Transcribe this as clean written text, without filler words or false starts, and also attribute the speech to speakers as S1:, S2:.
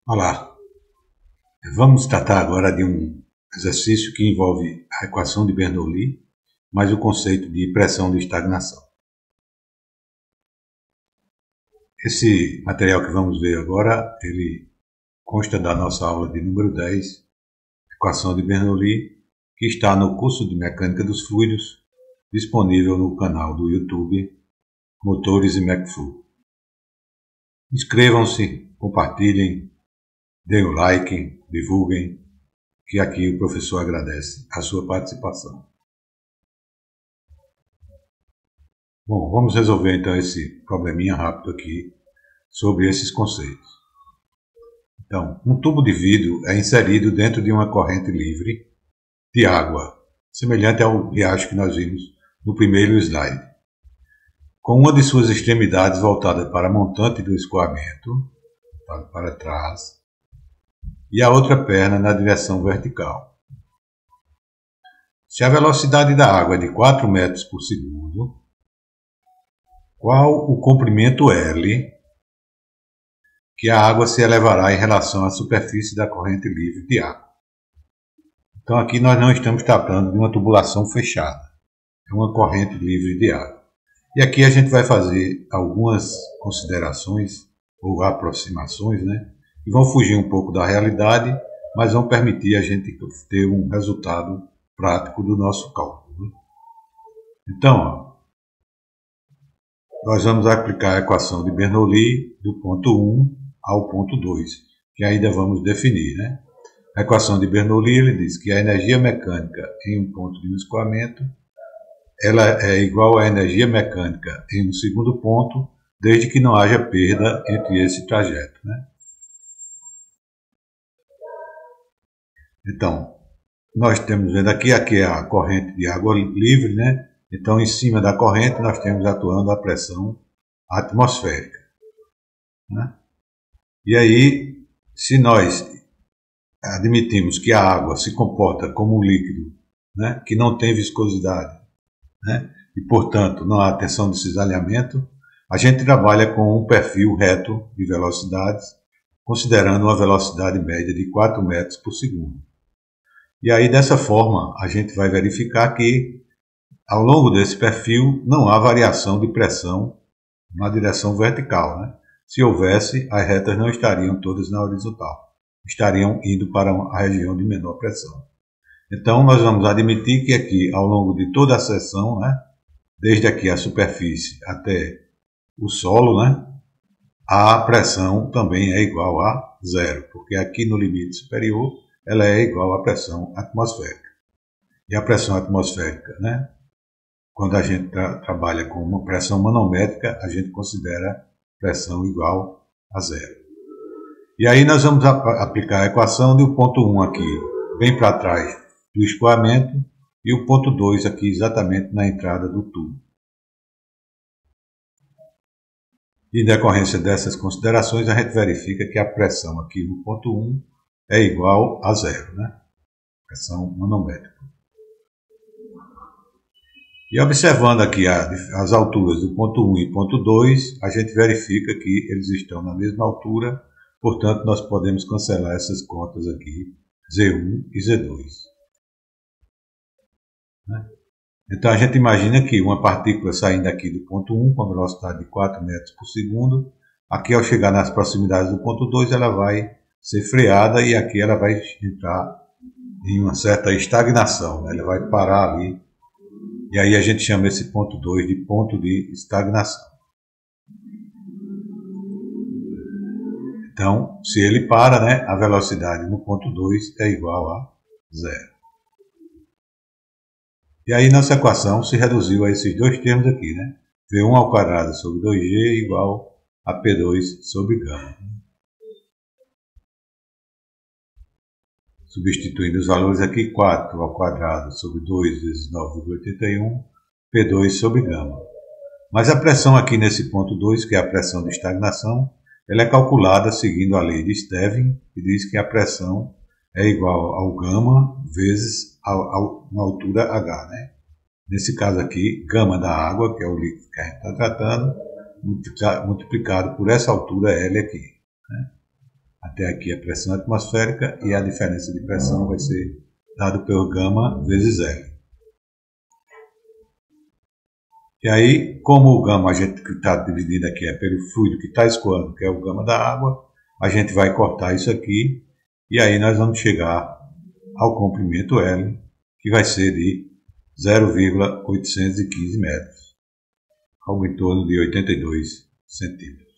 S1: Olá, vamos tratar agora de um exercício que envolve a equação de Bernoulli, mais o conceito de pressão de estagnação. Esse material que vamos ver agora, ele consta da nossa aula de número 10, equação de Bernoulli, que está no curso de Mecânica dos Fluidos, disponível no canal do YouTube Motores e MecFlu. Inscrevam-se, compartilhem, deem o like, divulguem, que aqui o professor agradece a sua participação. Bom, vamos resolver então esse probleminha rápido aqui sobre esses conceitos. Então, um tubo de vidro é inserido dentro de uma corrente livre de água, semelhante ao riacho que nós vimos no primeiro slide, com uma de suas extremidades voltada para a montante do escoamento, para trás, e a outra perna na direção vertical. Se a velocidade da água é de 4 metros por segundo, qual o comprimento L que a água se elevará em relação à superfície da corrente livre de água? Então aqui nós não estamos tratando de uma tubulação fechada, é uma corrente livre de água. E aqui a gente vai fazer algumas considerações ou aproximações, que vão fugir um pouco da realidade, mas vão permitir a gente ter um resultado prático do nosso cálculo. Então, nós vamos aplicar a equação de Bernoulli do ponto 1 ao ponto 2, que ainda vamos definir. A equação de Bernoulli ele diz que a energia mecânica em um ponto de escoamento ela é igual à energia mecânica em um segundo ponto, desde que não haja perda entre esse trajeto. Então, nós temos vendo aqui é a corrente de água livre, Então, em cima da corrente, nós temos atuando a pressão atmosférica. E aí, se nós admitimos que a água se comporta como um líquido, que não tem viscosidade, e, portanto, não há tensão de cisalhamento, a gente trabalha com um perfil reto de velocidades, considerando uma velocidade média de 4 metros por segundo. E aí, dessa forma, a gente vai verificar que, ao longo desse perfil, não há variação de pressão na direção vertical. Se houvesse, as retas não estariam todas na horizontal, estariam indo para a região de menor pressão. Então, nós vamos admitir que aqui, ao longo de toda a seção, desde aqui a superfície até o solo, a pressão também é igual a zero, porque aqui no limite superior ela é igual à pressão atmosférica. E a pressão atmosférica, quando a gente trabalha com uma pressão manométrica, a gente considera pressão igual a zero. E aí nós vamos aplicar a equação do ponto 1 aqui, bem para trás do escoamento, e o ponto 2 aqui exatamente na entrada do tubo. E em decorrência dessas considerações, a gente verifica que a pressão aqui no ponto 1 é igual a zero, pressão manométrica. E observando aqui as alturas do ponto 1 e ponto 2, a gente verifica que eles estão na mesma altura, portanto nós podemos cancelar essas contas aqui, Z1 e Z2. Então a gente imagina que uma partícula saindo aqui do ponto 1 com a velocidade de 4 metros por segundo, aqui ao chegar nas proximidades do ponto 2 ela vai ser freada e aqui ela vai entrar em uma certa estagnação, ela vai parar ali, e aí a gente chama esse ponto 2 de ponto de estagnação. Então, se ele para, a velocidade no ponto 2 é igual a zero. E aí nossa equação se reduziu a esses dois termos aqui, V1 ao quadrado sobre 2G igual a P2 sobre gama. Substituindo os valores aqui, 4 ao quadrado sobre 2 vezes 9,81, P2 sobre gama. Mas a pressão aqui nesse ponto 2, que é a pressão de estagnação, ela é calculada seguindo a lei de Stevin, que diz que a pressão é igual ao gama vezes uma altura H. Nesse caso aqui, gama da água, que é o líquido que a gente está tratando, multiplicado por essa altura L aqui. Até aqui a pressão atmosférica e a diferença de pressão vai ser dado pelo gama vezes L. E aí, como o gama a gente está dividindo aqui é pelo fluido que está escoando, que é o gama da água, a gente vai cortar isso aqui e aí nós vamos chegar ao comprimento L, que vai ser de 0,815 metros, algo em torno de 82 centímetros.